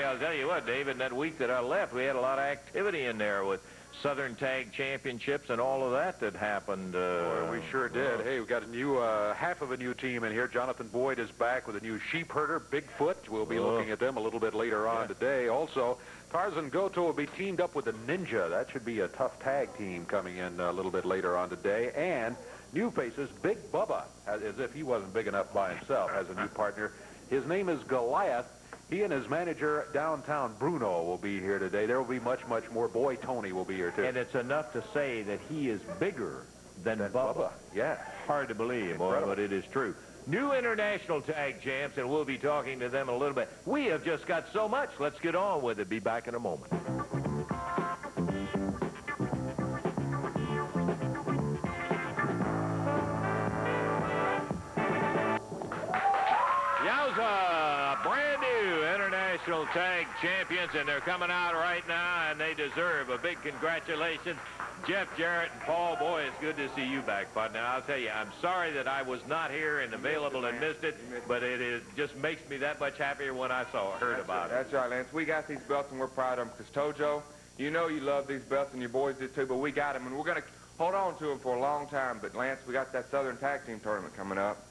I'll tell you what, David, that week that I left, we had a lot of activity in there with Southern Tag Championships and all of that happened. Boy, we sure did. Hey, we've got a new, half of a new team in here. Jonathan Boyd is back with a new sheep herder, Bigfoot. We'll be looking at them a little bit later on today. Also, Tarzan Goto will be teamed up with the Ninja. That should be a tough tag team coming in a little bit later on today. And new faces, Big Bubba, as if he wasn't big enough by himself, has a new partner. His name is Goliath. He and his manager, Downtown Bruno, will be here today. There will be much, much more. Boy, Tony will be here, too. And it's enough to say that he is bigger than Bubba. Yeah. Hard to believe, boy, but it is true. New international tag champs, and we'll be talking to them in a little bit. We have just got so much. Let's get on with it. Be back in a moment. Brand new international tag champions, and they're coming out right now, and they deserve a big congratulations. Jeff Jarrett and Paul, boy, it's good to see you back, partner. I'll tell you, I'm sorry that I was not here and available and missed it, but it just makes me that much happier when I heard about it. That's right, Lance. We got these belts, and we're proud of them, because Tojo, you know you love these belts, and your boys did too, but we got them, and we're going to hold on to them for a long time. But, Lance, we got that Southern Tag Team Tournament coming up,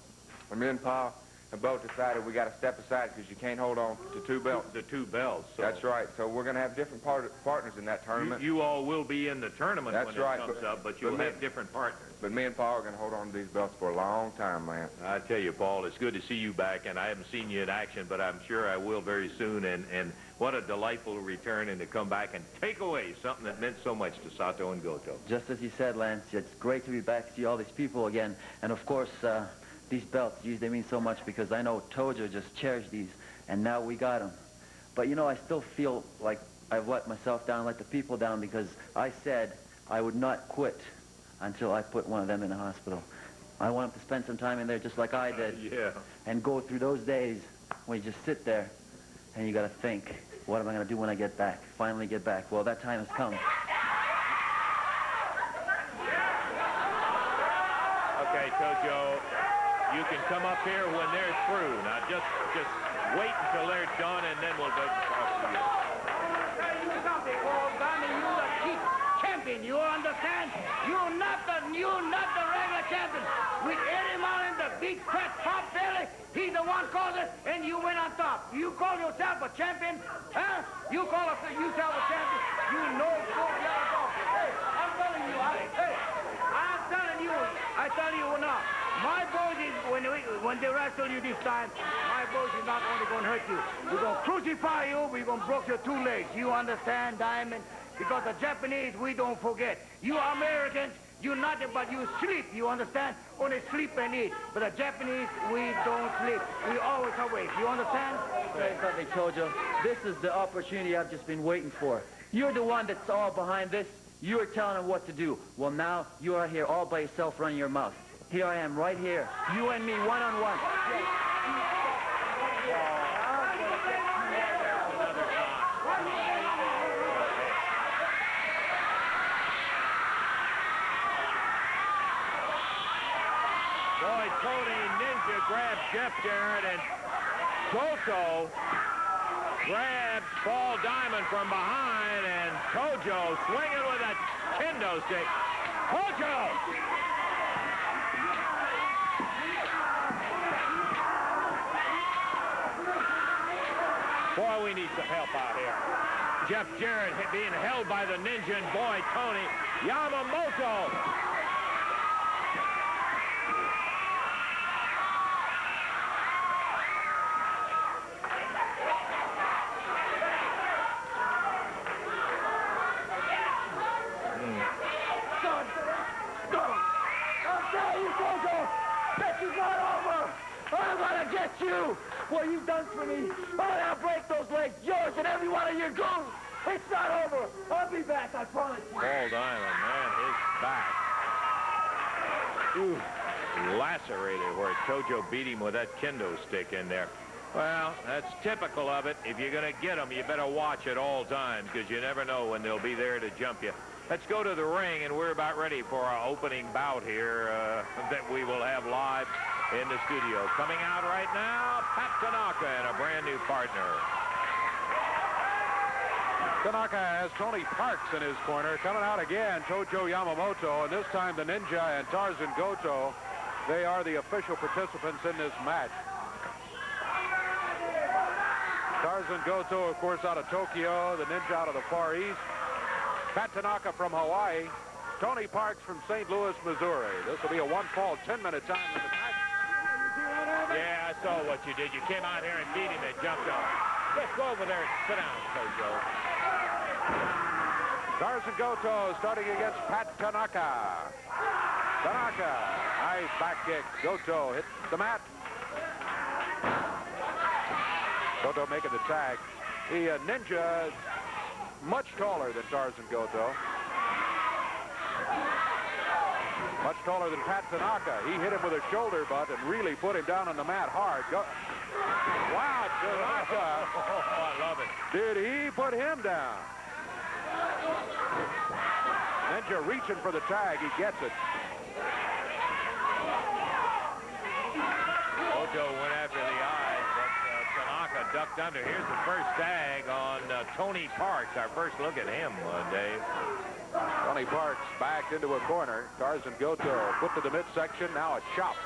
and me and Paul have both decided we got to step aside because you can't hold on to two belts. The two belts. So. That's right. So we're going to have different partners in that tournament. You all will be in the tournament when it comes up, but you'll have different partners. But me and Paul are going to hold on to these belts for a long time, man. I tell you, Paul, it's good to see you back, and I haven't seen you in action, but I'm sure I will very soon. And what a delightful return, and to come back and take away something that meant so much to Sato and Goto. Just as you said, Lance, it's great to be back, see all these people again, and of course, these belts, they mean so much because I know Tojo just cherished these, and now we got them. But, you know, I still feel like I've let myself down, let the people down, because I said I would not quit until I put one of them in the hospital. I want them to spend some time in there just like I did, and go through those days when you just sit there and you got to think, what am I going to do when I get back, finally get back? Well, that time has come. Okay, Tojo. You can come up here when they're through. Now, just wait until they're done, and then we'll go talk to you. You're the chief champion. You understand? You're not the regular champion. With Eddie Marlin, the big fat top belly, he's the one called it, and you went on top. You call yourself a champion? Huh? You call yourself a champion? You know it's going to go. Hey, I'm telling you. I tell you now. My boys is, when they wrestle you this time, my boys is not only going to hurt you. We're going to crucify you. We're going to break your two legs. You understand, Diamond? Because the Japanese, we don't forget. You Americans, you're nothing but you sleep. You understand? Only sleep and eat. But the Japanese, we don't sleep. We always awake. You understand? Say something, Tojo. This is the opportunity I've just been waiting for. You're the one that's all behind this. You're telling them what to do. Well, now you are here all by yourself running your mouth. Here I am, right here. You and me, one-on-one. Boy, Tony Ninja grabs Jeff Jarrett, and Goto grabs Paul Diamond from behind, and Tojo swinging with a kendo stick. Tojo! Boy, we need some help out here. Jeff Jarrett being held by the Ninja, and boy, Tony Yamamoto. I'm gonna get you! What you've done for me, I'll break those legs, yours and every one of your goons! It's not over! I'll be back, I promise you! Paul Diamond, man, his back. Ooh, lacerated where Tojo beat him with that kendo stick in there. Well, that's typical of it. If you're gonna get them, you better watch at all times, because you never know when they'll be there to jump you. Let's go to the ring, and we're about ready for our opening bout here that we will have live in the studio. Coming out right now, Pat Tanaka and a brand new partner. Tanaka has Tony Parks in his corner. Coming out again, Tojo Yamamoto, and this time the Ninja and Tarzan Goto. They are the official participants in this match. Tarzan Goto, of course, out of Tokyo. The Ninja out of the Far East. Pat Tanaka from Hawaii. Tony Parks from St. Louis, Missouri. This will be a one-fall, 10-minute time limit match. Yeah, I saw what you did. You came out here and beat him and jumped off. Let's go over there and sit down, Tojo. Tarzan Goto starting against Pat Tanaka. Tanaka, nice back kick. Goto hits the mat. Goto making the tag. The Ninja, much taller than Tarzan Goto. Much taller than Pat Tanaka. He hit him with a shoulder butt and really put him down on the mat hard. Wow, Tanaka. Oh, I love it. Did he put him down? Ninja reaching for the tag. He gets it. Goto went after the eyes, but Tanaka ducked under. Here's the first tag on Tony Parks. Our first look at him, Dave. Tony Parks backed into a corner. Tarzan Goto put to the midsection. Now a chop.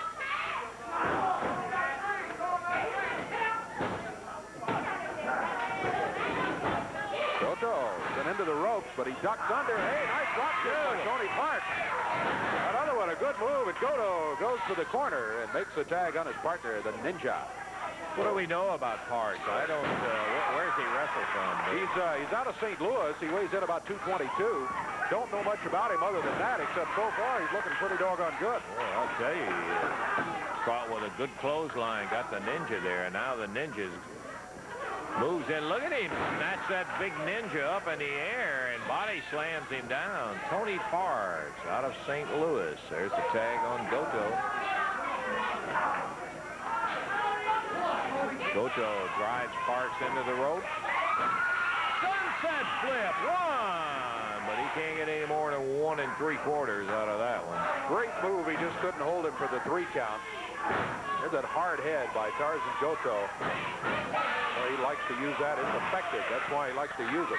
Goto went into the ropes, but he ducked under. Hey, nice drop kick by Tony Parks. Another one, a good move. And Goto goes to the corner and makes the tag on his partner, the Ninja. What do we know about Parks? I don't, where's he wrestle from? He's out of St. Louis. He weighs in about 222. Don't know much about him other than that, except so far he's looking pretty doggone good. Well, I'll tell you, he caught with a good clothesline, got the Ninja there, and now the Ninja moves in. Look at him. Snatch that big Ninja up in the air and body slams him down. Tony Parks out of St. Louis. There's the tag on Goto. Goto drives Parks into the rope. Sunset flip, one! But he can't get any more than 1 3/4 out of that one. Great move. He just couldn't hold him for the 3 count. There's that hard head by Tarzan Goto. Well, he likes to use that. It's effective. That's why he likes to use it.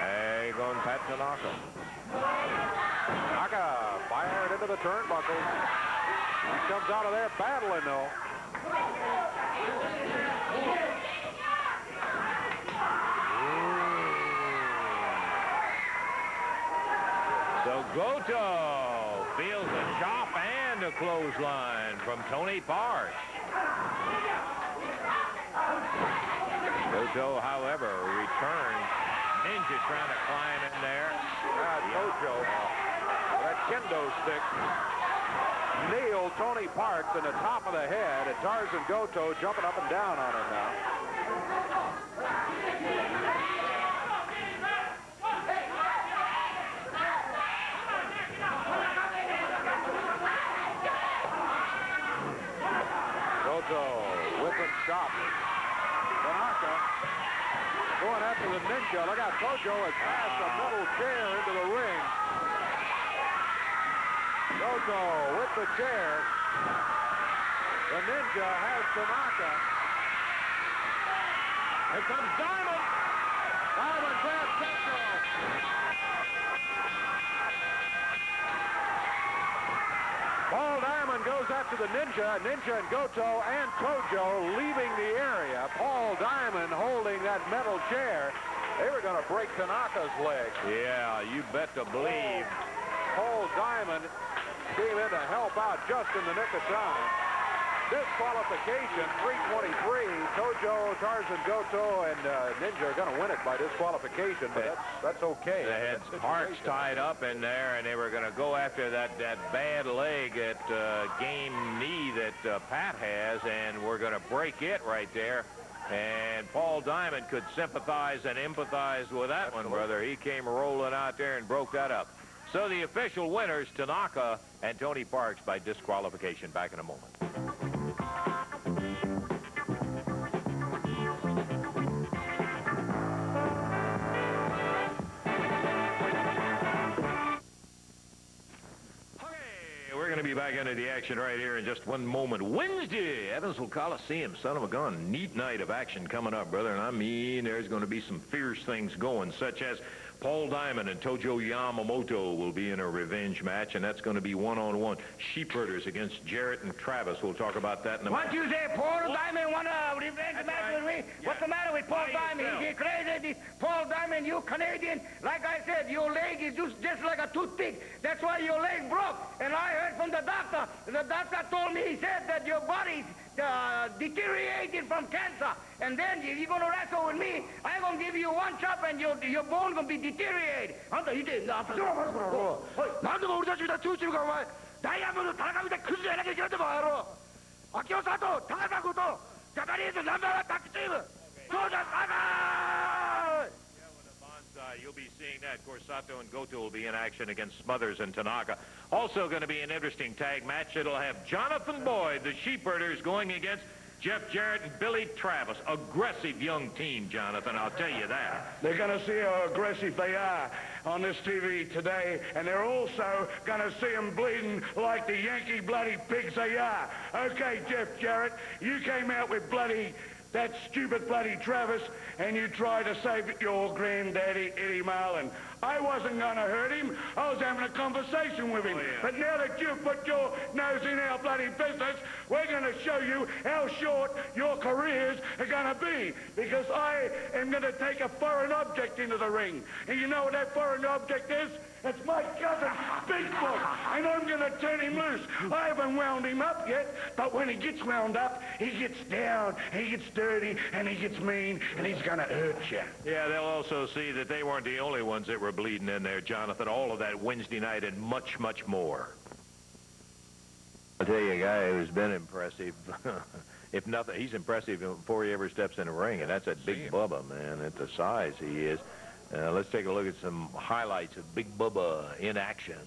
Hey, going Pat Tanaka. Tanaka fired into the turnbuckles. He comes out of there battling, though. So Goto feels a chop and a clothesline from Tony Parks. Goto, however, returns. Ninja trying to climb in there. Tojo, that kendo stick, nailed Tony Parks in the top of the head, and Tarzan Goto jumping up and down on him now. Goto whip and chop. Tanaka going after the Ninja. Look out, Tojo has passed a metal chair into the ring. Goto with the chair. The Ninja has Tanaka. Here comes Diamond. Diamond grabs Tojo. Paul Diamond goes after the Ninja. Ninja and Goto and Tojo leaving the area. Paul Diamond holding that metal chair. They were going to break Tanaka's leg. Yeah, you bet to believe. Paul Diamond came in to help out just in the nick of time. Disqualification, 323. Tojo, Tarzan Goto, and Ninja are going to win it by disqualification, but that's okay. They had Parks tied up in there, and they were going to go after that bad leg, that game knee that Pat has, and we're going to break it right there. And Paul Diamond could sympathize and empathize with that one, brother. He came rolling out there and broke that up. So the official winners, Tanaka and Tony Parks, by disqualification. Back in a moment. We're going to be back into the action right here in just one moment. Wednesday, Evansville Coliseum, son of a gun. Neat night of action coming up, brother. And I mean, there's going to be some fierce things going, such as Paul Diamond and Tojo Yamamoto will be in a revenge match, and that's going to be one-on-one. Sheepherders against Jarrett and Travis. We'll talk about that in a minute. What you say, Paul Diamond want a revenge match with me? Yeah. What's the matter with Paul Diamond? Is he crazy? Paul Diamond, you Canadian, like I said, your leg is just like a toothpick. That's why your leg broke. And I heard from the doctor told me, he said that your body's deteriorating from cancer. And then you're going to wrestle with me. I'm going to give you one chop and your bone going to be deteriorated. 다이아몬드 타나카입니다. 그지 않게 기다려 봐요. 아키오사토 타rzan goto Japanese #1 tag team. Tojo Yamamoto. You'll be seeing that. Of course, Sato and Goto will be in action against Smothers and Tanaka. Also going to be an interesting tag match. It'll have Jonathan Boyd, the Sheepherders, going against Jeff Jarrett and Billy Travis. Aggressive young team, Jonathan, I'll tell you that. They're going to see how aggressive they are on this TV today, and they're also going to see them bleeding like the Yankee bloody pigs they are. Okay, Jeff Jarrett, you came out with that stupid bloody Travis, and you tried to save your granddaddy, Eddie Marlin. I wasn't going to hurt him. I was having a conversation with him. Oh, yeah. But now that you've put your nose in our bloody business, we're going to show you how short your careers are going to be. Because I am going to take a foreign object into the ring. And you know what that foreign object is? It's my cousin, Bigfoot, and I'm going to turn him loose. I haven't wound him up yet, but when he gets wound up, he gets down, he gets dirty, and he gets mean, and he's going to hurt you. Yeah, they'll also see that they weren't the only ones that were bleeding in there, Jonathan. All of that Wednesday night and much, much more. I'll tell you a guy who's been impressive. If nothing, he's impressive before he ever steps in the ring, and that's that Big Bubba, man, at the size he is. Let's take a look at some highlights of Big Bubba in action.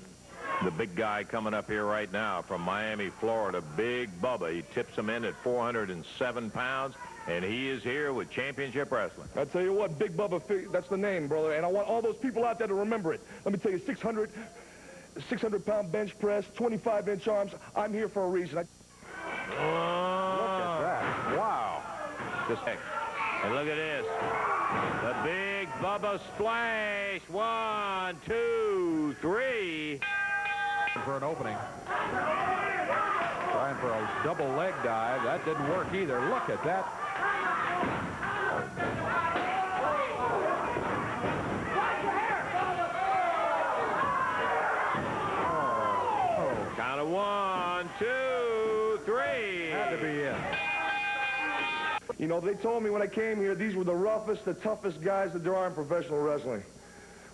The big guy coming up here right now from Miami, Florida, Big Bubba. He tips him in at 407 pounds, and he is here with Championship Wrestling. I tell you what, Big Bubba, that's the name, brother, and I want all those people out there to remember it. Let me tell you, 600-pound bench press, 25-inch arms. I'm here for a reason. Look at that. Wow. And look at this. The Big Bubba splash. 1, 2, 3. For an opening. Trying for a double leg dive. That didn't work either. Look at that. Count of 1, 2, 3. Had to be it. You know, they told me when I came here, these were the roughest, the toughest guys that there are in professional wrestling.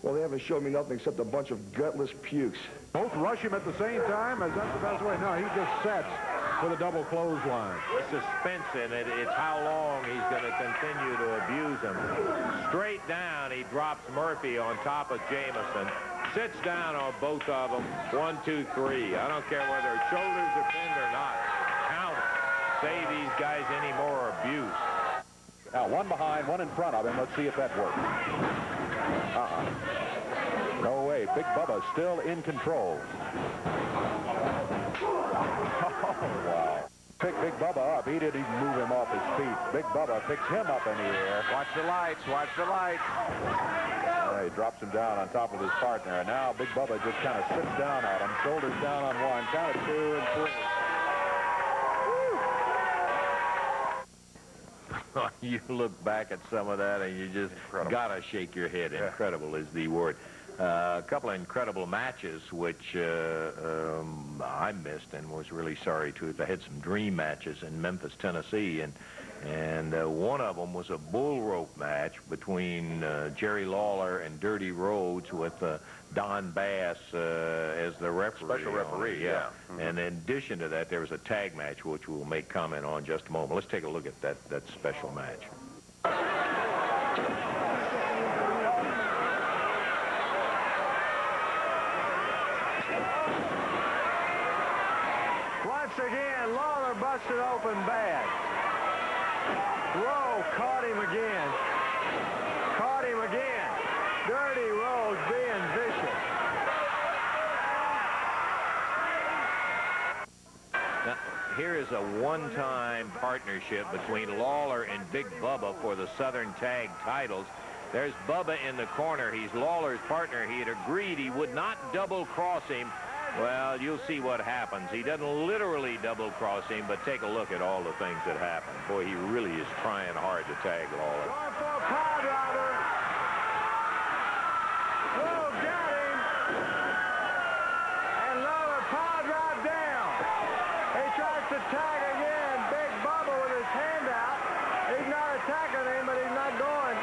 Well, they haven't showed me nothing except a bunch of gutless pukes. Both rush him at the same time. Is that the best way? No, he just sets with a double clothesline. The suspense in it, it's how long he's going to continue to abuse him. Straight down, he drops Murphy on top of Jameson. Sits down on both of them. 1, 2, 3. I don't care whether his shoulders are pinned or not. Count it. Save these guys any more abuse. Now, one behind, one in front of him. Let's see if that works. No way. Big Bubba still in control. Oh, wow. Pick Big Bubba up. He didn't even move him off his feet. Big Bubba picks him up in the air. Watch the lights. Watch the lights. He drops him down on top of his partner. And now Big Bubba just kind of sits down on him. Shoulders down on one. Count of 2 and 3. You look back at some of that and you just gotta shake your head. Yeah. Incredible is the word. A couple of incredible matches which I missed and was really sorry to. They had some dream matches in Memphis, Tennessee, and one of them was a bull rope match between Jerry Lawler and Dirty Rhodes with Don Bass as the referee. Special referee, yeah. Mm-hmm. And in addition to that, there was a tag match which we'll make comment on just a moment. Let's take a look at that special match. Once again, Lawler busted open bad. Rowe caught him again. Caught him again. Dirty Rhodes being vicious. is a one-time partnership between Lawler and Big Bubba for the Southern Tag titles. There's Bubba in the corner. He's Lawler's partner. He had agreed he would not double-cross him. Well, you'll see what happens. He doesn't literally double-cross him, but take a look at all the things that happen. Boy, he really is trying hard to tag Lawler. Going for a pile driver. Oh, got him. And Lawler pile drive down. He tries to tag again. Big Bubba with his hand out. He's not attacking him, but he's not going.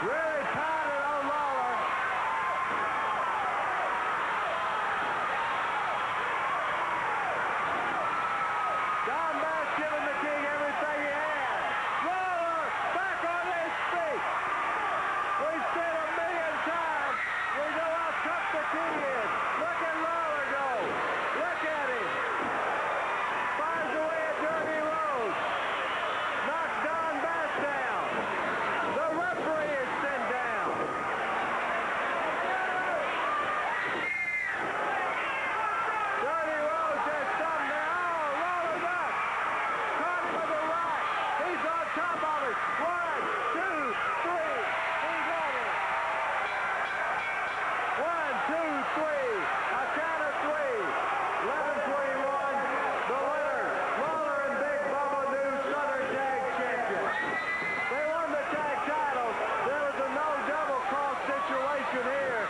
Really pounded on Lawler. Don Bass giving the king everything he had. Lawler back on his feet. We've said a million times. We know how tough the king is. Look at Lawler go. Look at him. Fires away at Dirty Rhodes. Knocks Don Bass down. The referee is sent down. Dirty Rhodes has some now. Oh, Lawler's up. Caught him with the right. He's on top of it. 1, 2, 3. He got it. 1, 2, 3. A count of 3. 11-21. The winner, Lawler and Big Bubba, new Southern Tag Champions. They won the tag titles. There was a no double cross situation here.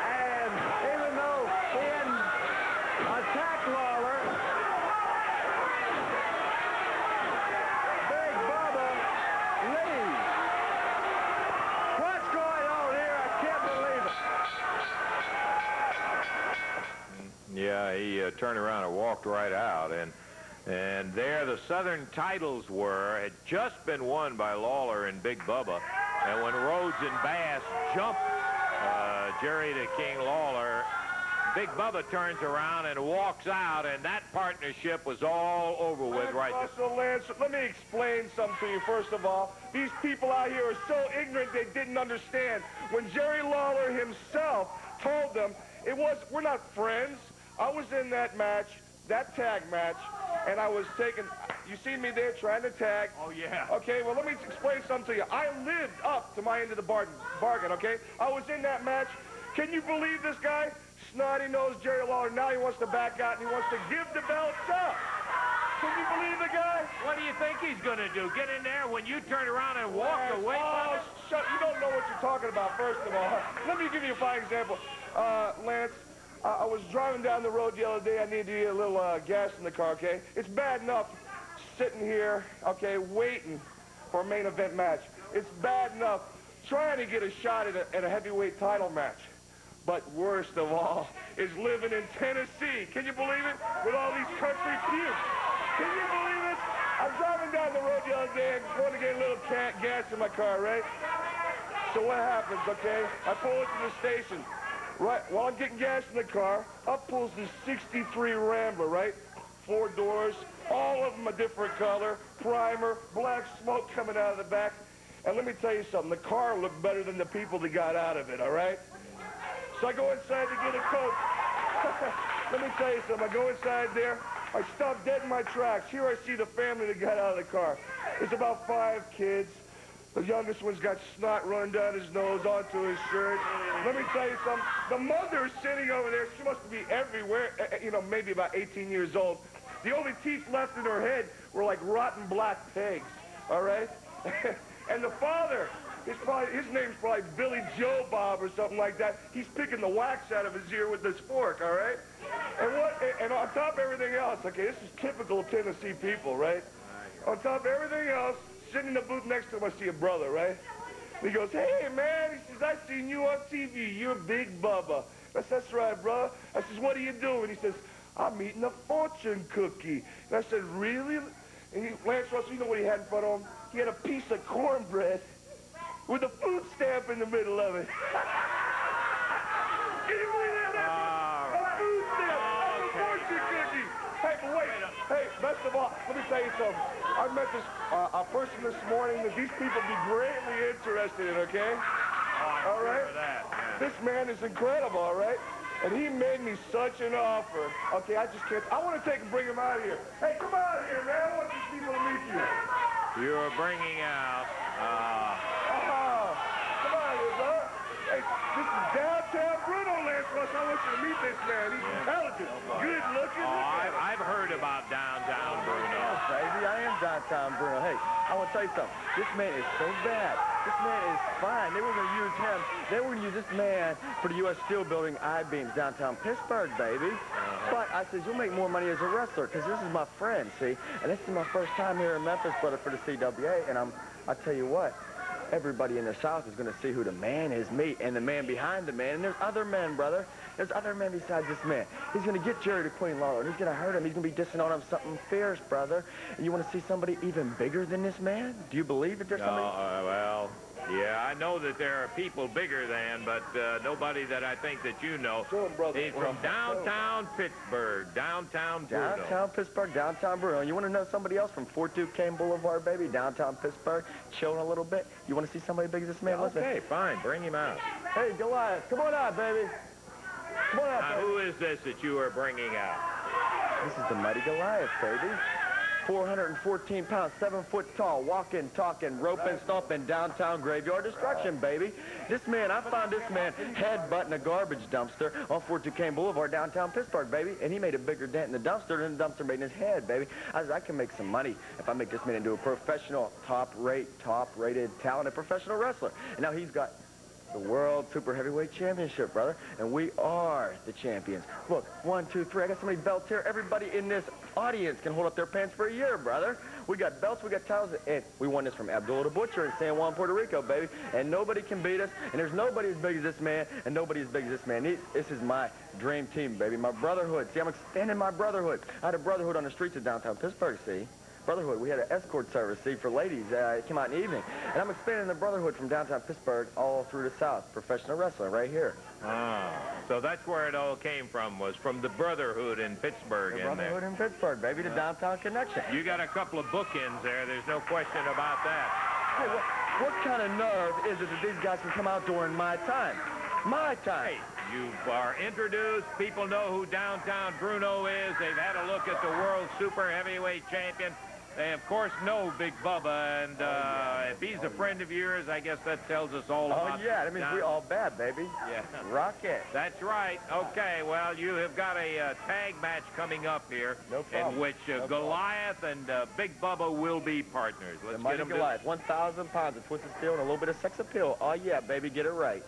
And even though he hadn't attacked Lawler, Big Bubba leaves. What's going on here? I can't believe it. Yeah, he turned around and walked right out. And there the Southern titles had just been won by Lawler and Big Bubba. And when Rhodes and Bass jumped Jerry the King Lawler, Big Bubba turns around and walks out, and that partnership was all over with right there. Russell, Lance, let me explain something to you. First of all, these people out here are so ignorant they didn't understand. When Jerry Lawler himself told them, we're not friends. I was in that match, that tag match, and I was taking, you seen me there trying to tag. Oh, yeah. Okay, well, let me explain something to you. I lived up to my end of the bargain, okay? I was in that match. Can you believe this guy? Snotty-nosed Jerry Lawler. Now he wants to back out, and he wants to give the belts up. Can you believe the guy? What do you think he's going to do? Get in there when you turn around and walk away from it? Shut, you don't know what you're talking about, first of all. Let me give you a fine example. Lance, I was driving down the road the other day. I needed to get a little gas in the car, okay? It's bad enough sitting here, okay, waiting for a main event match. It's bad enough trying to get a shot at a heavyweight title match. But worst of all is living in Tennessee. Can you believe it? With all these country pukes. Can you believe it? I'm driving down the road the other day and going to get a little gas in my car, right? So what happens, okay? I pull into the station. Right, while I'm getting gas in the car, up pulls this 63 Rambler, right? 4 doors, all of them a different color, primer, black smoke coming out of the back. And let me tell you something, the car looked better than the people that got out of it, all right? So I go inside to get a Coke. Let me tell you something, I go inside there, I stop dead in my tracks. Here I see the family that got out of the car. It's about 5 kids. The youngest one's got snot running down his nose onto his shirt. Let me tell you something. The mother's sitting over there. She must be everywhere, you know, maybe about 18 years old. The only teeth left in her head were like rotten black pigs, all right? And the father, his name's probably Billy Joe Bob or something like that. He's picking the wax out of his ear with this fork, all right? And on top of everything else, okay, this is typical Tennessee people, right? On top of everything else, sitting in the booth next to him, I see a brother, right? And he goes, hey, man, he says, I seen you on TV. You're Big Bubba. I said, that's right, bro. I says, what are you doing? He says, I'm eating a fortune cookie. And I said, really? And Lance Russell, you know what he had in front of him? He had a piece of cornbread with a food stamp in the middle of it. Can you believe that? A food stamp. That's a fortune cookie. Hey, but wait. Hey, best of all, let me tell you something. I met this a person this morning that these people be greatly interested in, okay? Oh, all right? That, yeah. This man is incredible, all right? And he made me such an offer. Okay, I just can't. I want to take and bring him out of here. Hey, come out of here, man. I want these people to meet you. You're bringing out... Come on here, brother. Hey, this is Downtown Bruno, Lance Russ. I want you to meet this man. He's intelligent, good looking. I've heard about Downtown Bruno. Baby, I am Downtown Bruno. Hey, I want to tell you something. This man is so bad. This man is fine. They were going to use him. They were going to use this man for the U.S. Steel Building I-beams downtown Pittsburgh, baby. But I said, you'll make more money as a wrestler, because this is my friend, see? And this is my first time here in Memphis, brother, for the CWA. And I'll tell you what, everybody in the South is going to see who the man is, me, and the man behind the man. And there's other men, brother. There's other men besides this man. He's going to get Jerry to Queen Lawler, and he's going to hurt him. He's going to be dissing on him something fierce, brother. And you want to see somebody even bigger than this man? Do you believe that there's somebody? Well, yeah, I know that there are people bigger than, but nobody that I think that you know. He's from downtown Pittsburgh, downtown Bruno. Downtown Pittsburgh, downtown Bruno. And you want to know somebody else from 42K Boulevard, baby? Downtown Pittsburgh, chilling a little bit. You want to see somebody big as this man? Okay, fine, bring him out. Hey, Goliath, come on out, baby. Come on out, baby. Who is this that you are bringing out? This is the mighty Goliath, baby. 414 pounds, 7 foot tall, walking, talking, roping, stomping, downtown graveyard destruction, baby. This man, I found this man headbutting a garbage dumpster on 42K Boulevard, downtown Pittsburgh, baby. And he made a bigger dent in the dumpster than the dumpster made in his head, baby. I said, I can make some money if I make this man into a professional, top-rated, talented professional wrestler. And now he's got the World Super Heavyweight Championship, brother, and we are the champions. Look, 1, 2, 3, I got so many belts here. Everybody in this audience can hold up their pants for a year, brother. We got belts, we got titles, and we won this from Abdullah the Butcher in San Juan, Puerto Rico, baby, and nobody can beat us, and there's nobody as big as this man, and nobody as big as this man. This is my dream team, baby, my brotherhood. See, I'm extending my brotherhood. I had a brotherhood on the streets of downtown Pittsburgh, see? Brotherhood. We had an escort service, see, for ladies. It came out in the evening. And I'm expanding the brotherhood from downtown Pittsburgh all through the South. Professional wrestling right here. So that's where it all came from, was from the brotherhood in Pittsburgh. The brotherhood in Pittsburgh, baby, the downtown connection. You got a couple of bookends there. There's no question about that. Hey, what kind of nerve is it that these guys can come out during my time? My time. Hey, you are introduced. People know who Downtown Bruno is. They've had a look at the World Super Heavyweight Champion. They, of course, know Big Bubba, and if he's a friend of yours, I guess that tells us all about Oh, yeah, that means we all bad, baby. Yeah. Rock it. That's right. Okay, well, you have got a tag match coming up here in which Goliath and Big Bubba will be partners. Let's get them Goliath, 1,000 pounds of twisted steel and a little bit of sex appeal. Oh, yeah, baby, get it right.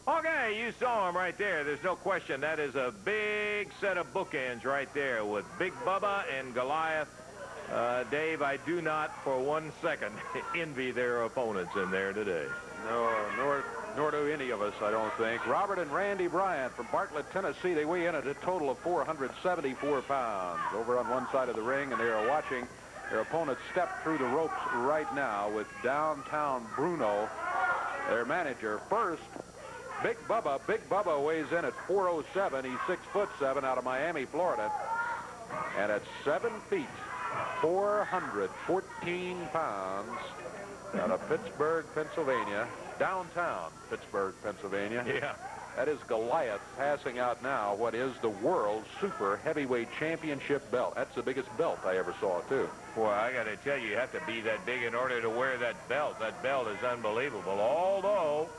Okay, you saw him right there. There's no question. That is a big set of bookends right there with Big Bubba and Goliath. Dave, I do not for 1 second envy their opponents in there today. No, nor do any of us, I don't think. Robert and Randy Bryant from Bartlett, Tennessee. They weigh in at a total of 474 pounds. Over on one side of the ring, and they are watching their opponents step through the ropes right now with Downtown Bruno, their manager. First, Big Bubba. Big Bubba weighs in at 407. He's 6'7" out of Miami, Florida. And at 7 feet, 414 pounds out of Pittsburgh, Pennsylvania. Downtown Pittsburgh, Pennsylvania. Yeah. That is Goliath passing out now what is the World Super Heavyweight Championship belt. That's the biggest belt I ever saw, too. Boy, I got to tell you have to be that big in order to wear that belt. That belt is unbelievable. Although,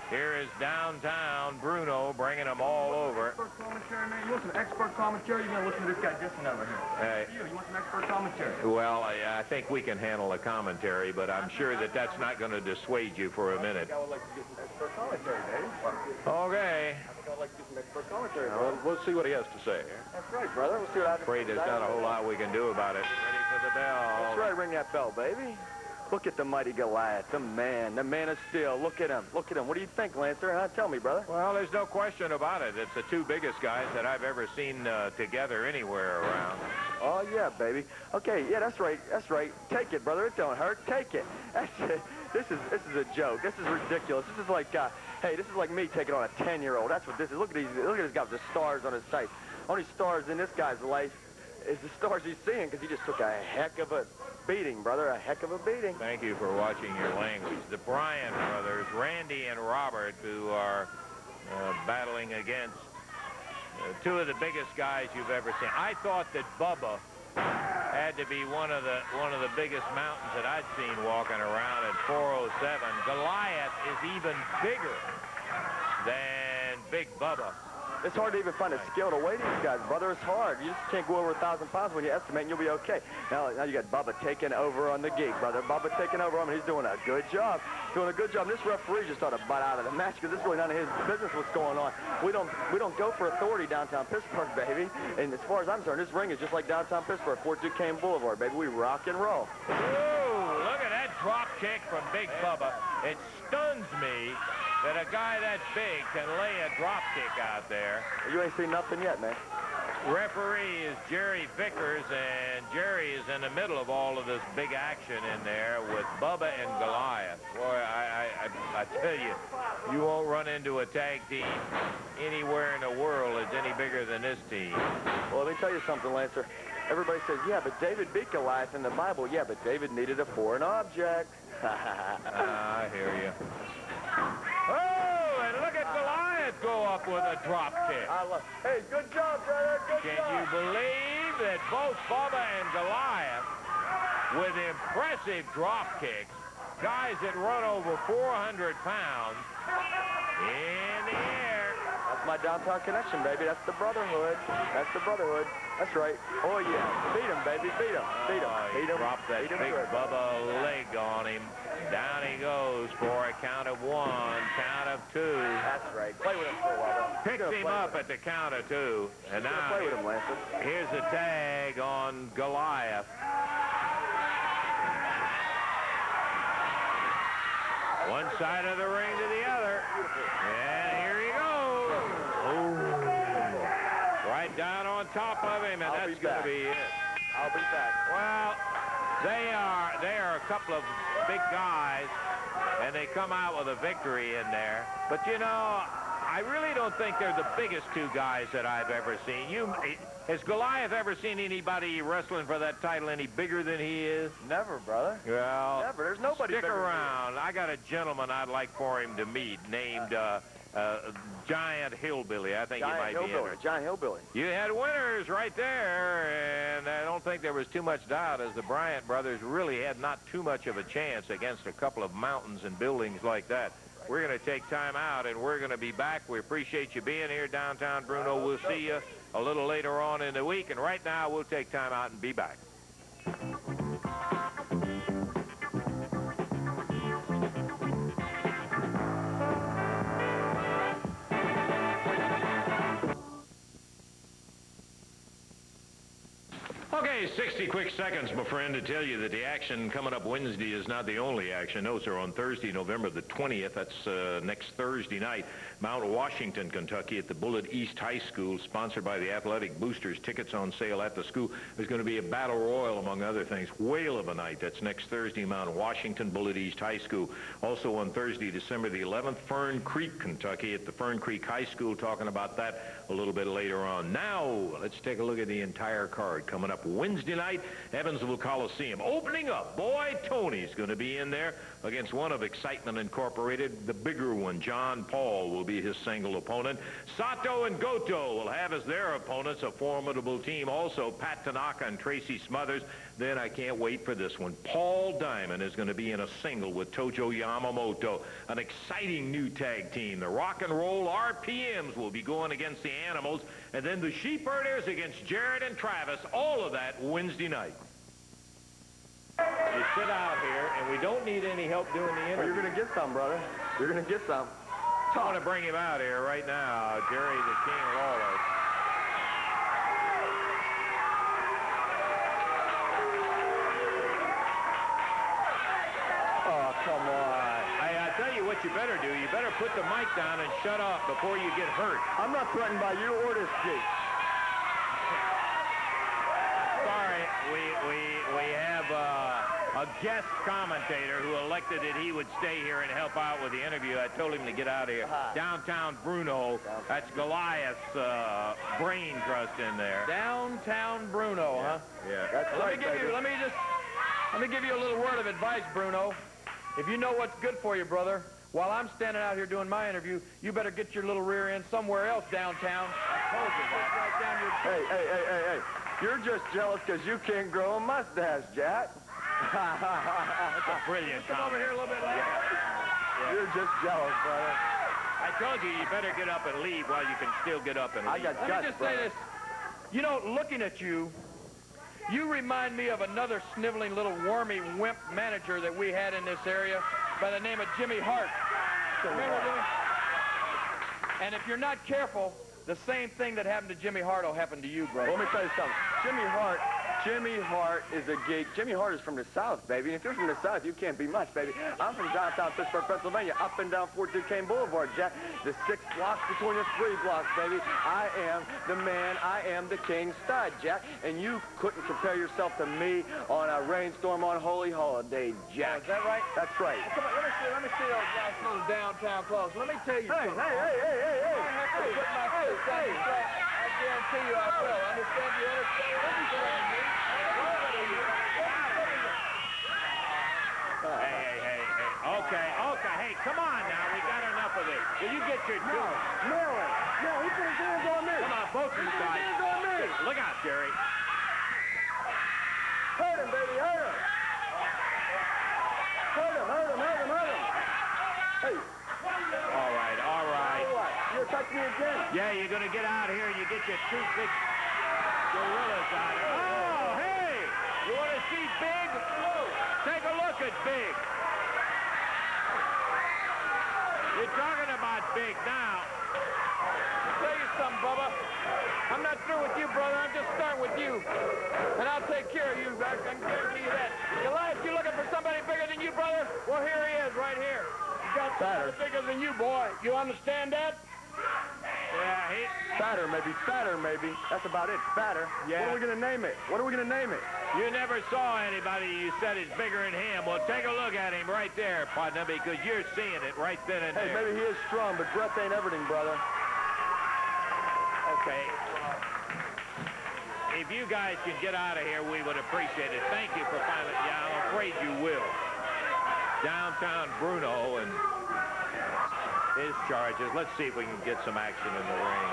here is Downtown Bruno bringing them all over. Expert commentary, man. You want some expert commentary? You're going to listen to this guy dissing over here. You want some expert commentary? Well, I think we can handle a commentary, but I'm sure that that's not going to dissuade you for a minute. I would like to get some expert commentary, baby. Okay. I think I'd like to get some expert commentary. Well, we'll see what he has to say. That's right, brother. We'll see what happens. Afraid there's not a whole lot we can do about it. Ready for the bell. That's right, ring that bell, baby. Look at the mighty Goliath, the man of steel. Look at him. Look at him. What do you think, Lancer? Huh? Tell me, brother. Well, there's no question about it. It's the two biggest guys that I've ever seen together anywhere around. Oh, yeah, baby. Okay, yeah, that's right. That's right. Take it, brother. It don't hurt. Take it. That's it. This is a joke. This is ridiculous. This is like, hey, this is like me taking on a 10-year-old. That's what this is. Look at this guy with the stars on his sight. Only stars in this guy's life is the stars he's seeing, because he just took a heck of a beating, brother, a heck of a beating. Thank you for watching your language. The Bryant brothers, Randy and Robert, who are battling against two of the biggest guys you've ever seen. I thought that Bubba had to be one of the biggest mountains that I'd seen walking around at 407. Goliath is even bigger than Big Bubba. It's hard to even find a skill to weigh these guys, brother. It's hard. You just can't go over 1,000 pounds when you estimate, and you'll be okay. Now you got Bubba taking over on the gig, brother. Bubba taking over on him. He's doing a good job. Doing a good job. This referee just ought to butt out of the match because this is really none of his business what's going on. We don't go for authority downtown Pittsburgh, baby. And as far as I'm concerned, this ring is just like downtown Pittsburgh, Fort Duquesne Boulevard, baby. We rock and roll. Ooh, look at that drop kick from Big Bubba. It stuns me that a guy that big can lay a drop kick out there. You ain't seen nothing yet, man. Referee is Jerry Vickers, and Jerry is in the middle of all of this big action in there with Bubba and Goliath. Boy, I tell you, you won't run into a tag team anywhere in the world that's any bigger than this team. Well, let me tell you something, Lancer. Everybody says, yeah, but David beat Goliath in the Bible. Yeah, but David needed a foreign object. I hear you. Oh, and look at Goliath go up with a drop kick. Hey, good job, brother. Good job. Can you believe that both Bubba and Goliath, with impressive drop kicks, guys that run over 400 pounds, in the air. That's my downtown connection, baby. That's the brotherhood. That's the brotherhood. That's right. Oh, yeah. Beat him, baby. Beat him. Beat him. Beat him. Drop that Beat him big good. Bubba leg on him. Down he goes for a count of 1, count of 2. That's right. Play with him for a while. Picks him up at the count of 2. And now play with him, Lancer. Here's a tag on Goliath. One side of the ring to the other. And here he goes. Oh. Right down on top of him, and that's going to be it. I'll be back. Well, they are a couple of big guys, and they come out with a victory in there. But, you know, I really don't think they're the biggest two guys that I've ever seen. Has Goliath ever seen anybody wrestling for that title any bigger than he is? Never, brother. Well, never. There's nobody stick bigger around. I got a gentleman I'd like for him to meet named Giant Hillbilly. I think he might be in it. Giant Hillbilly. You had winners right there, and I don't think there was too much doubt as the Bryant brothers really had not too much of a chance against a couple of mountains and buildings like that. We're going to take time out, and we're going to be back. We appreciate you being here, Downtown Bruno. We'll see you a little later on in the week, and right now we'll take time out and be back. Okay, 60 quick seconds, my friend, to tell you that the action coming up Wednesday is not the only action. No, sir, on Thursday, November the 20th, that's next Thursday night, Mount Washington, Kentucky, at the Bullitt East High School, sponsored by the Athletic Boosters. Tickets on sale at the school. There's going to be a battle royal, among other things. Whale of a night. That's next Thursday, Mount Washington, Bullitt East High School. Also on Thursday, December the 11th, Fern Creek, Kentucky, at the Fern Creek High School. Talking about that a little bit later on. Now, let's take a look at the entire card coming up Wednesday night, Evansville Coliseum. Opening up, boy, Tony's going to be in there against one of Excitement Incorporated, the bigger one. John Paul will be his single opponent. Sato and Goto will have as their opponents a formidable team. Also, Pat Tanaka and Tracy Smothers. Then I can't wait for this one. Paul Diamond is going to be in a single with Tojo Yamamoto. An exciting new tag team. The Rock and Roll RPMs will be going against the Animals. And then the Sheepherders against Jarrett and Travis. All of that Wednesday night. You sit out here, and we don't need any help doing the interview. Well, you're going to get some, brother. You're going to get some. I want to bring him out here right now, Jerry the King Lawler. Oh, come on. I tell you what you better do. You better put the mic down and shut up before you get hurt. I'm not threatened by you or this Jeep. Sorry, we have a guest commentator who elected that he would stay here and help out with the interview. I told him to get out of here. Downtown Bruno, that's Goliath's brain trust in there. Downtown Bruno, huh? Yeah. That's Let right, me give you a little word of advice, Bruno. If you know what's good for you, brother, while I'm standing out here doing my interview, you better get your little rear end somewhere else downtown. Right down your Hey. You're just jealous because you can't grow a mustache, Jack. That's a brilliant Come over comment. here a little bit later. You're just jealous, brother. I told you better get up and leave while you can still get up and leave. I got Let guts, me just brother. say this. You know, looking at you, you remind me of another sniveling little wormy wimp manager that we had in this area by the name of Jimmy Hart. Remember Jimmy? And if you're not careful, the same thing that happened to Jimmy Hart will happen to you, brother. Well, let me tell you something. Jimmy Hart is a geek. Jimmy Hart is from the South, baby. And if you're from the South, you can't be much, baby. I'm from downtown Pittsburgh, Pennsylvania, up and down 42 Kane Boulevard, Jack. The 6 blocks between the 3 blocks, baby. I am the man. I am the king stud, Jack. And you couldn't compare yourself to me on a rainstorm on Holy Holiday, Jack. Oh, is that right? That's right. Come on, let me see those nice little downtown clothes. Let me tell you something. Hey. I guarantee you I will. Understand? You understand what I'm saying? Hey. Okay. Hey, come on now. We got enough of this. Will you get your No, he put his hands on me. Come on, both of you guys. Hands on me. Look out, Jerry. Hurt him, baby, hurt him. Hurt him. Hey. All right. What? You're gonna touch me again? Yeah, you're going to get out here and you get your 2 big gorillas out here. Oh, hey! You want to see Big? Take a look at Big. You're talking about Big now. I'll tell you something, Bubba. I'm not through with you, brother. I'm just starting with you. And I'll take care of you. I can guarantee you that. Goliath, you looking for somebody bigger than you, brother? Well, here he is, right here. You got somebody bigger than you, boy. You understand that? Yeah, Fatter, maybe. That's about it, fatter. Yeah. What are we gonna name it? You never saw anybody you said is bigger than him. Well, take a look at him right there, partner, because you're seeing it right then and Hey, there. maybe he is strong, but breath ain't everything, brother. Okay. If you guys can get out of here, we would appreciate it. Thank you for finally. Yeah, I'm afraid you will. Downtown Bruno and his charges. Let's see if we can get some action in the ring.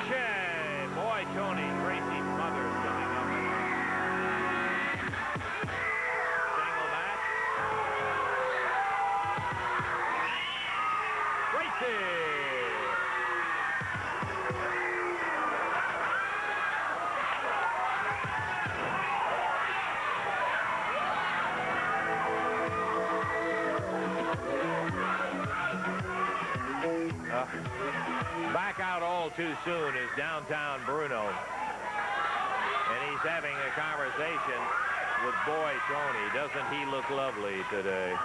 Okay. Boy, Tony, Tracy Smothers coming up. Single match. Tracy. Back out all too soon is Downtown Bruno. And he's having a conversation with Boy Tony. Doesn't he look lovely today?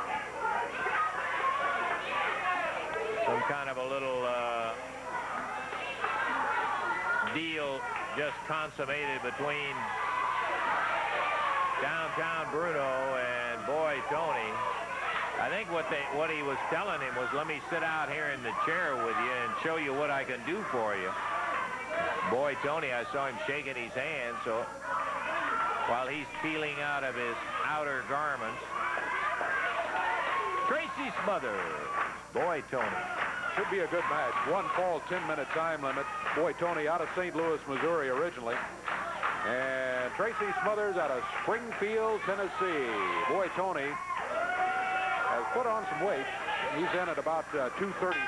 Some kind of a little deal just consummated between Downtown Bruno and Boy Tony. I think what he was telling him was, let me sit out here in the chair with you and show you what I can do for you. Boy Tony, I saw him shaking his hand, so while he's peeling out of his outer garments. Tracy Smothers, Boy Tony. Should be a good match. 1 fall, 10-minute time limit. Boy Tony out of St. Louis, Missouri originally. And Tracy Smothers out of Springfield, Tennessee. Boy Tony has put on some weight. He's in at about 236,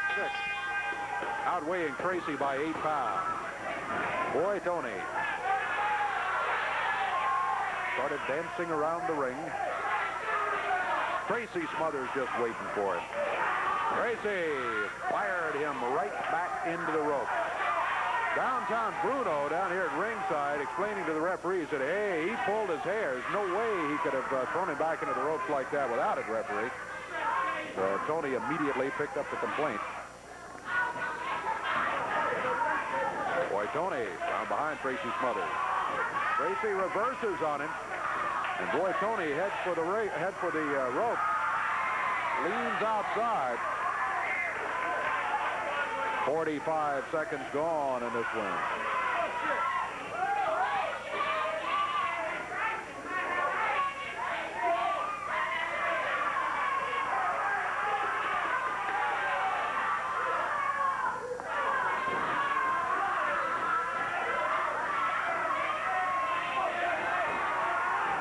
outweighing Tracy by 8 pounds. Boy Tony started dancing around the ring. Tracy Smothers just waiting for him. Tracy fired him right back into the rope. Downtown Bruno down here at ringside explaining to the referee, said, hey, he pulled his hair. There's no way he could have thrown him back into the ropes like that without it, referee. So Tony immediately picked up the complaint. Boy Tony down behind Tracy Smothers. Tracy reverses on him, and Boy Tony heads for the rope. Leans outside. 45 seconds gone in this one.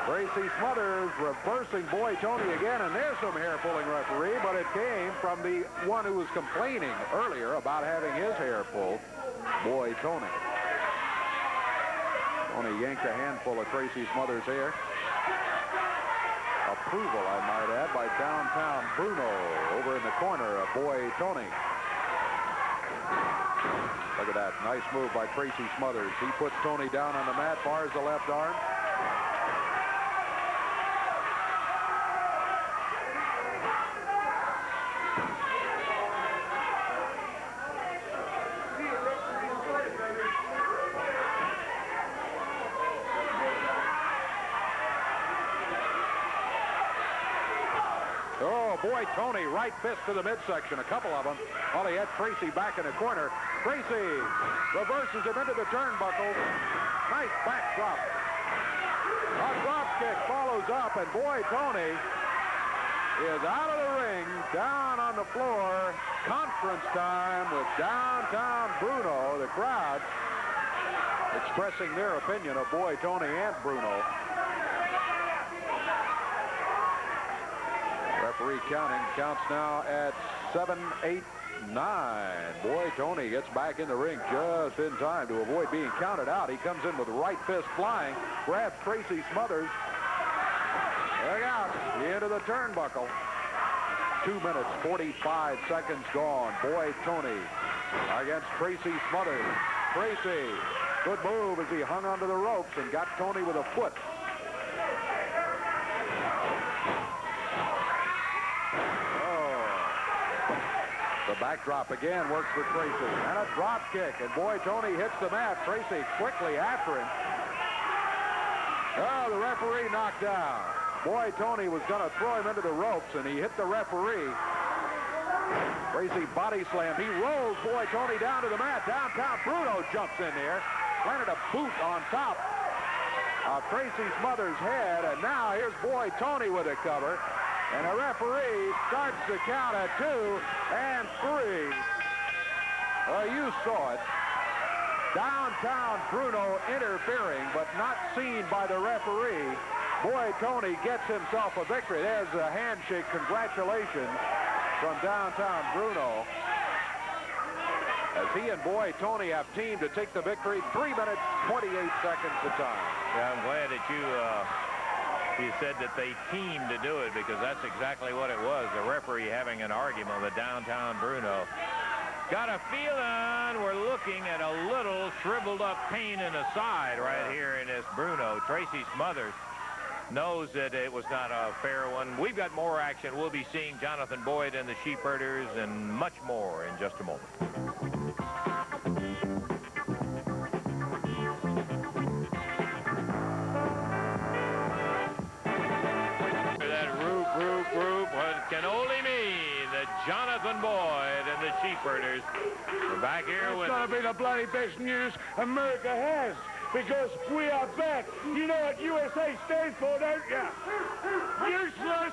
Tracy Smothers reversing Boy Tony again, and there's some hair-pulling referee, but it came from the one who was complaining earlier about having his hair pulled, Boy Tony. Tony yanked a handful of Tracy Smothers' hair. Approval, I might add, by Downtown Bruno over in the corner of Boy Tony. Look at that, nice move by Tracy Smothers. He puts Tony down on the mat, bars the left arm. Boy Tony, right fist to the midsection, a couple of them, while he had Tracy back in the corner. Tracy reverses him into the turnbuckle. Nice back drop. A drop kick follows up, and Boy Tony is out of the ring, down on the floor. Conference time with Downtown Bruno. The crowd expressing their opinion of Boy Tony and Bruno. Referee counts now at 7, 8, 9. Boy Tony gets back in the ring just in time to avoid being counted out. He comes in with the right fist flying, grabs Tracy Smothers. Look out, into the turnbuckle. 2 minutes, 45 seconds gone. Boy Tony against Tracy Smothers. Tracy, good move as he hung onto the ropes and got Tony with a foot. The backdrop again works for Tracy. And a drop kick. And Boy Tony hits the mat. Tracy quickly after him. Oh, the referee knocked down. Boy Tony was going to throw him into the ropes, and he hit the referee. Tracy body slammed. He rolls Boy Tony down to the mat. Downtown Bruno jumps in there. Planted a boot on top of Tracy Smothers' head. And now here's Boy Tony with a cover. And the referee starts the count at 2 and 3. Well, you saw it. Downtown Bruno interfering, but not seen by the referee. Boy Tony gets himself a victory. There's a handshake. Congratulations from Downtown Bruno. As he and Boy Tony have teamed to take the victory. 3 minutes, 28 seconds to time. Yeah, I'm glad that you said that they teamed to do it, because that's exactly what it was. The referee having an argument with Downtown Bruno. Got a feeling we're looking at a little shriveled up pain in the side right here in this Bruno. Tracy Smothers knows that it was not a fair one. We've got more action. We'll be seeing Jonathan Boyd and the Sheepherders and much more in just a moment. Can only mean that Jonathan Boyd and the Sheepherders are back here with... It's going to be the bloody best news America has, because we are back. You know what USA stands for, don't you? Useless,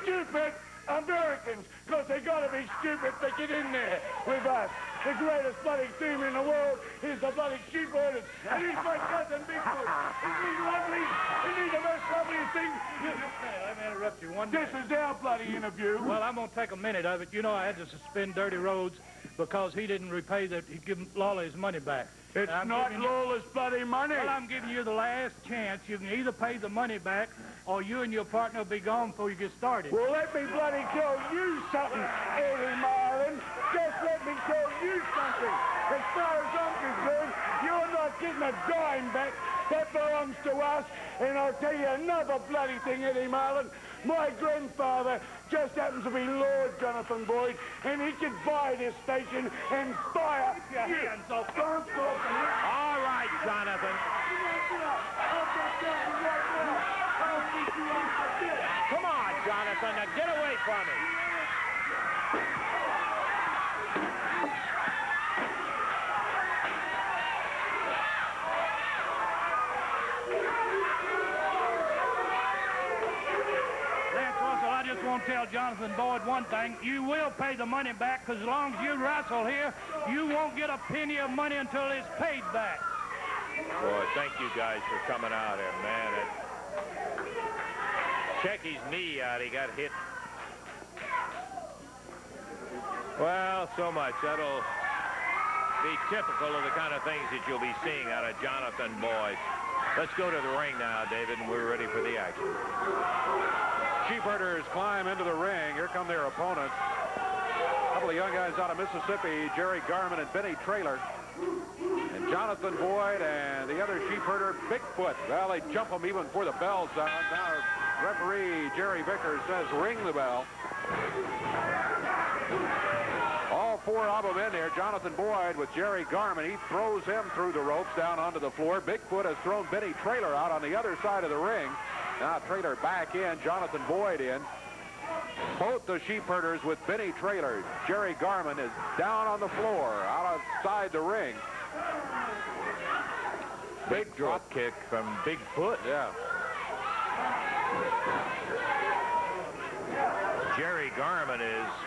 stupid Americans, because they got to be stupid to get in there with us. The greatest bloody team in the world is the bloody Sheepherders. And he's my cousin Bigfoot. Isn't he lovely? Isn't he the most loveliest thing? Let me interrupt you one minute. This is our bloody interview. Well, I'm going to take a minute of it. You know, I had to suspend Dirty Rhodes because he didn't repay that. He'd give Lawler his money back. It's not Lawler's bloody money. Well, I'm giving you the last chance. You can either pay the money back or you and your partner will be gone before you get started. Well, let me bloody tell you something, Eddie Marlin. Just let me tell you something. As far as I'm concerned, you're not getting a dime back. That belongs to us. And I'll tell you another bloody thing, Eddie Marlin. My grandfather just happens to be Lord Jonathan Boyd, and he could buy this station and fire your hands off. All right, Jonathan. Come on, Jonathan. Now get away from me. Jonathan Boyd one thing. You will pay the money back, because as long as you wrestle here, you won't get a penny of money until it's paid back. Boy, thank you guys for coming out here, man. Check his knee out. He got hit. Well, so much. That'll be typical of the kind of things that you'll be seeing out of Jonathan Boyd. Let's go to the ring now, David, and we're ready for the action. Sheepherders climb into the ring. Here come their opponents. A couple of young guys out of Mississippi, Jerry Garman and Benny Traylor. And Jonathan Boyd and the other sheepherder, Bigfoot. Well, they jump them even before the bell's on. Now, referee Jerry Vickers says ring the bell. All four of them in there. Jonathan Boyd with Jerry Garman. He throws him through the ropes down onto the floor. Bigfoot has thrown Benny Traylor out on the other side of the ring. Now Traylor back in, Jonathan Boyd in. Both the sheepherders with Benny Traylor. Jerry Garman is down on the floor, outside the ring. Big drop kick from Bigfoot. Yeah. Jerry Garman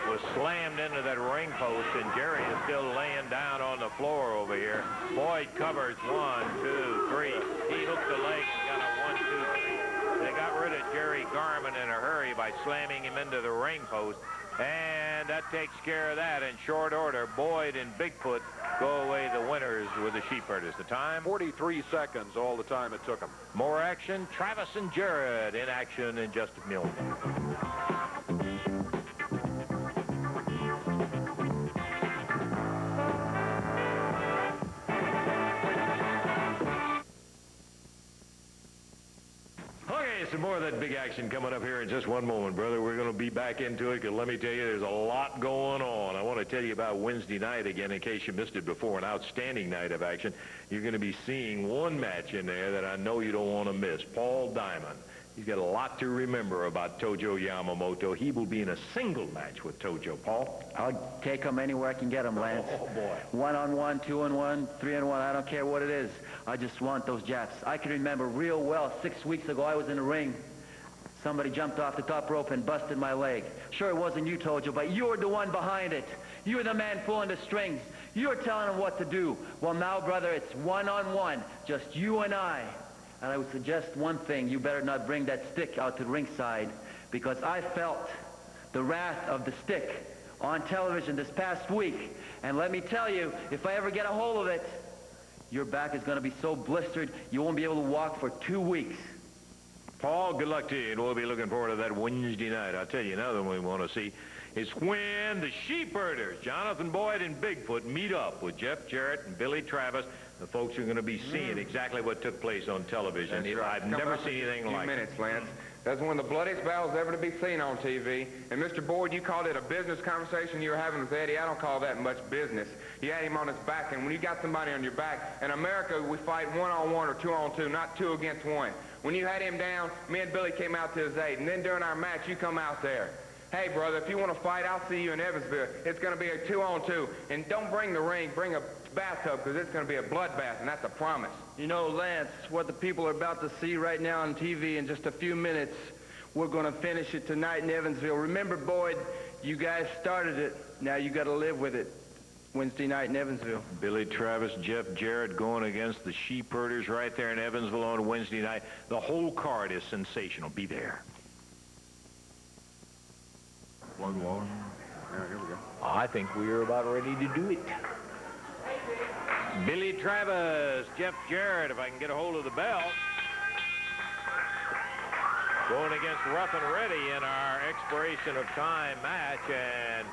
was slammed into that ring post, and Jerry is still laying down on the floor over here. Boyd covers 1, 2, 3. He hooked the leg and got a 1, 2, 3. They got rid of Jerry Garman in a hurry by slamming him into the ring post, and that takes care of that. In short order, Boyd and Bigfoot go away the winners with the sheepherders. The time? 43 seconds, all the time it took them. More action. Travis and Jarrett in action in just a minute. Some more of that big action coming up here in just one moment, brother. We're going to be back into it, because let me tell you, there's a lot going on. I want to tell you about Wednesday night again, in case you missed it before. An outstanding night of action. You're going to be seeing one match in there that I know you don't want to miss. Paul Diamond. He's got a lot to remember about Tojo Yamamoto. He will be in a single match with Tojo. Paul? I'll take him anywhere I can get him, Lance. Oh, boy. 1-on-1, 2-on-1, 3-on-1, I don't care what it is. I just want those Japs. I can remember real well, 6 weeks ago, I was in the ring. Somebody jumped off the top rope and busted my leg. Sure, it wasn't you, Tojo, but you were the one behind it. You were the man pulling the strings. You were telling him what to do. Well, now, brother, it's 1-on-1, just you and I. And I would suggest one thing. You better not bring that stick out to the ringside, because I felt the wrath of the stick on television this past week. And let me tell you, if I ever get a hold of it, your back is going to be so blistered, you won't be able to walk for 2 weeks. Paul, good luck to you, and we'll be looking forward to that Wednesday night. I'll tell you another one we want to see is when the sheepherders, Jonathan Boyd and Bigfoot, meet up with Jeff Jarrett and Billy Travis. The folks are going to be seeing exactly what took place on television. That's right. I've never seen anything like it. 2 minutes, Lance. That's one of the bloodiest battles ever to be seen on TV. And Mr. Boyd, you called it a business conversation you were having with Eddie. I don't call that much business. You had him on his back, and when you got somebody on your back, in America, we fight 1-on-1 or 2-on-2, not 2 against 1. When you had him down, me and Billy came out to his aid, and then during our match, you come out there. Hey, brother, if you want to fight, I'll see you in Evansville. It's going to be a 2-on-2. And don't bring the ring, bring a bathtub, because it's going to be a bloodbath, and that's a promise. You know, Lance, what the people are about to see right now on TV in just a few minutes, we're going to finish it tonight in Evansville. Remember, Boyd, you guys started it. Now you got to live with it. Wednesday night in Evansville. Billy Travis, Jeff Jarrett going against the sheepherders right there in Evansville on Wednesday night. The whole card is sensational. Be there. Plug Lawler. Yeah, here we go. I think we are about ready to do it. Billy Travis, Jeff Jarrett, if I can get a hold of the bell. Going against Rough and Ready in our expiration of time match. And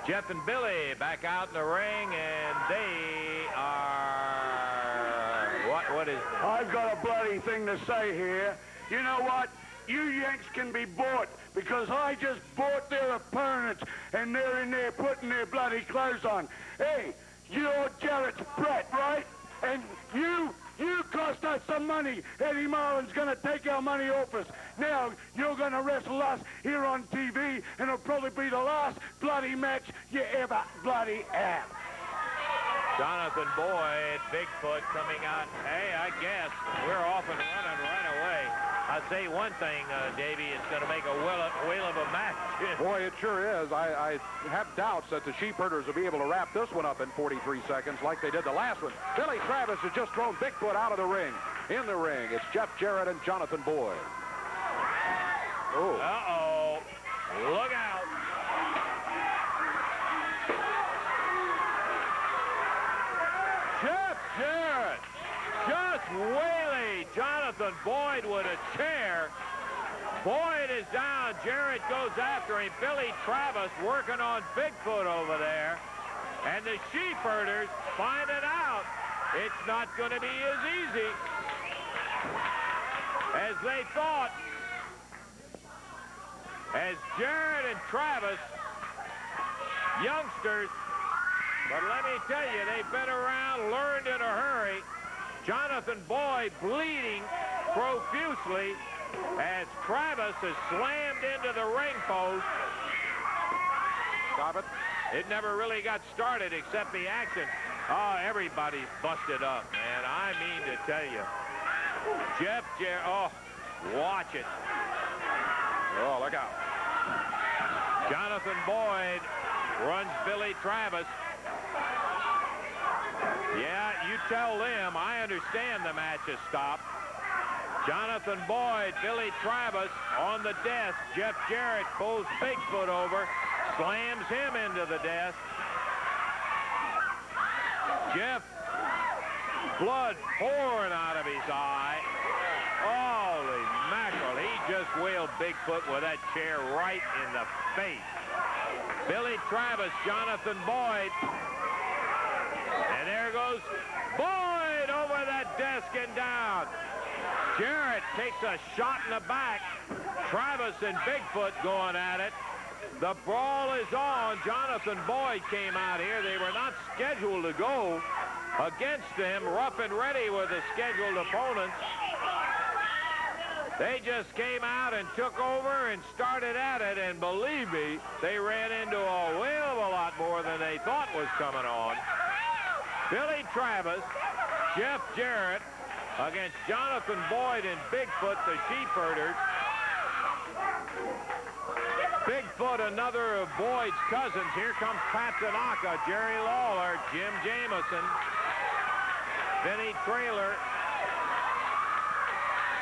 Jeff and Billy back out in the ring, and they are... What is this? I've got a bloody thing to say here. You know what? You Yanks can be bought, because I just bought their opponents, and they're in there putting their bloody clothes on. Hey, you're Jarrett's brat, right? And you cost us some money. Eddie Marlin's going to take our money off us. Now, you're going to wrestle us here on TV, and it'll probably be the last bloody match you ever bloody have. Jonathan Boyd, Bigfoot coming out. Hey, I guess we're off and running right away. I'll say one thing, Davey, it's going to make a whale of a match. Boy, it sure is. I have doubts that the sheep herders will be able to wrap this one up in 43 seconds like they did the last one. Billy Travis has just thrown Bigfoot out of the ring. In the ring, it's Jeff Jarrett and Jonathan Boyd. Oh. Uh-oh. Look out. Jeff Jarrett just waylaid Jonathan Boyd with a chair. Boyd is down. Jarrett goes after him. Billy Travis working on Bigfoot over there. And the sheep herders finding out it's not going to be as easy as they thought. As Jarrett and Travis, youngsters, but let me tell you, they've been around, learned in a hurry. Jonathan Boyd bleeding profusely as Travis is slammed into the ring post. Stop it. It never really got started except the action. Oh, everybody's busted up, man. I mean to tell you. Jeff Jarrett, oh, watch it. Oh, look out. Jonathan Boyd runs Billy Travis. Yeah, you tell them. I understand the match has stopped. Jonathan Boyd, Billy Travis on the desk. Jeff Jarrett pulls Bigfoot over, slams him into the desk. Jeff, blood pouring out of his eye. Holy mackerel, he just whaled Bigfoot with that chair right in the face. Billy Travis, Jonathan Boyd. And there goes Boyd over that desk and down. Jarrett takes a shot in the back. Travis and Bigfoot going at it. The brawl is on. Jonathan Boyd came out here. They were not scheduled to go against them. Rough and ready were the scheduled opponents. They just came out and took over and started at it, and believe me, they ran into a whale of a lot more than they thought was coming on. Billy Travis, Jeff Jarrett against Jonathan Boyd and Bigfoot, the sheep herders. Bigfoot, another of Boyd's cousins. Here comes Pat Tanaka, Jerry Lawler, Jim Jamison, Vinny Trailer,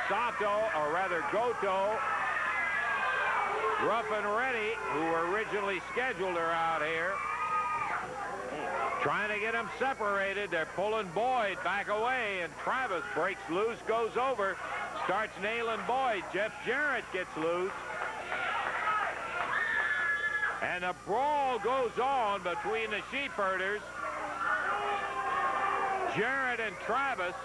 Sato, or rather Goto, Rough and Ready, who were originally scheduled, are out here. Trying to get them separated. They're pulling Boyd back away, and Travis breaks loose, goes over, starts nailing Boyd. Jeff Jarrett gets loose. And a brawl goes on between the sheep herders. Jarrett and Travis.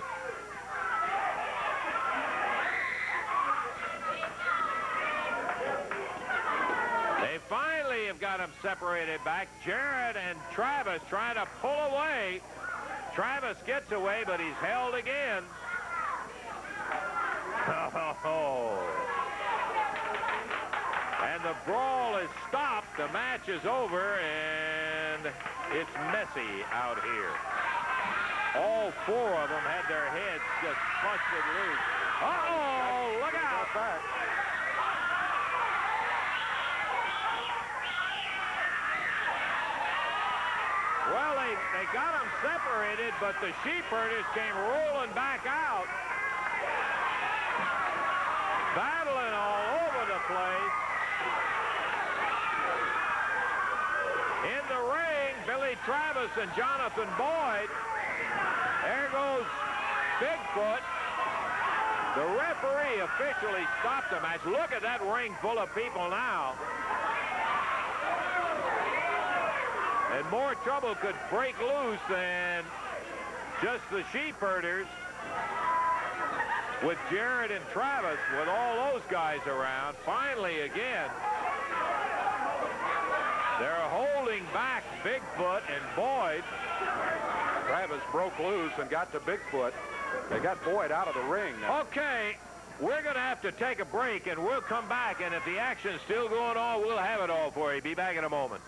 They finally have got them separated back. Jarrett and Travis trying to pull away. Travis gets away, but he's held again. Oh. And the brawl is stopped. The match is over, and it's messy out here. All four of them had their heads just busted loose. Uh-oh, look out. Well, they got them separated, but the sheep herders came rolling back out. Battling all over the place. In the ring, Billy Travis and Jonathan Boyd. There goes Bigfoot. The referee officially stopped the match. Look at that ring full of people now. And more trouble could break loose than just the sheep herders with Jarrett and Travis, with all those guys around. Finally, again, they're holding back Bigfoot and Boyd. Travis broke loose and got to Bigfoot. They got Boyd out of the ring now. Okay, we're going to have to take a break, and we'll come back, and if the action's still going on, we'll have it all for you. Be back in a moment.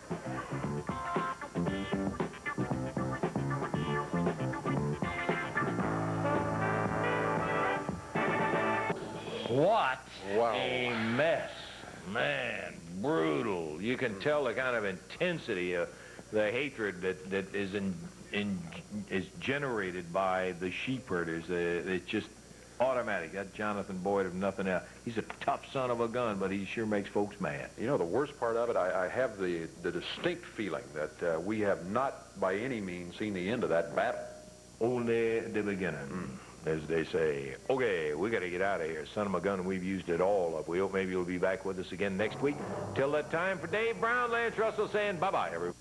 What Wow. a mess. Man, brutal. You can tell the kind of intensity of the hatred that is generated by the sheep herders. It's just automatic. That Jonathan Boyd, if nothing else. He's a tough son of a gun, but he sure makes folks mad. You know, the worst part of it, I have the distinct feeling that we have not by any means seen the end of that battle. Only the beginning, as they say. Okay, we got to get out of here. Son of a gun, we've used it all up. We hope maybe you'll be back with us again next week. Till that time, for Dave Brown, Lance Russell saying bye-bye, everyone.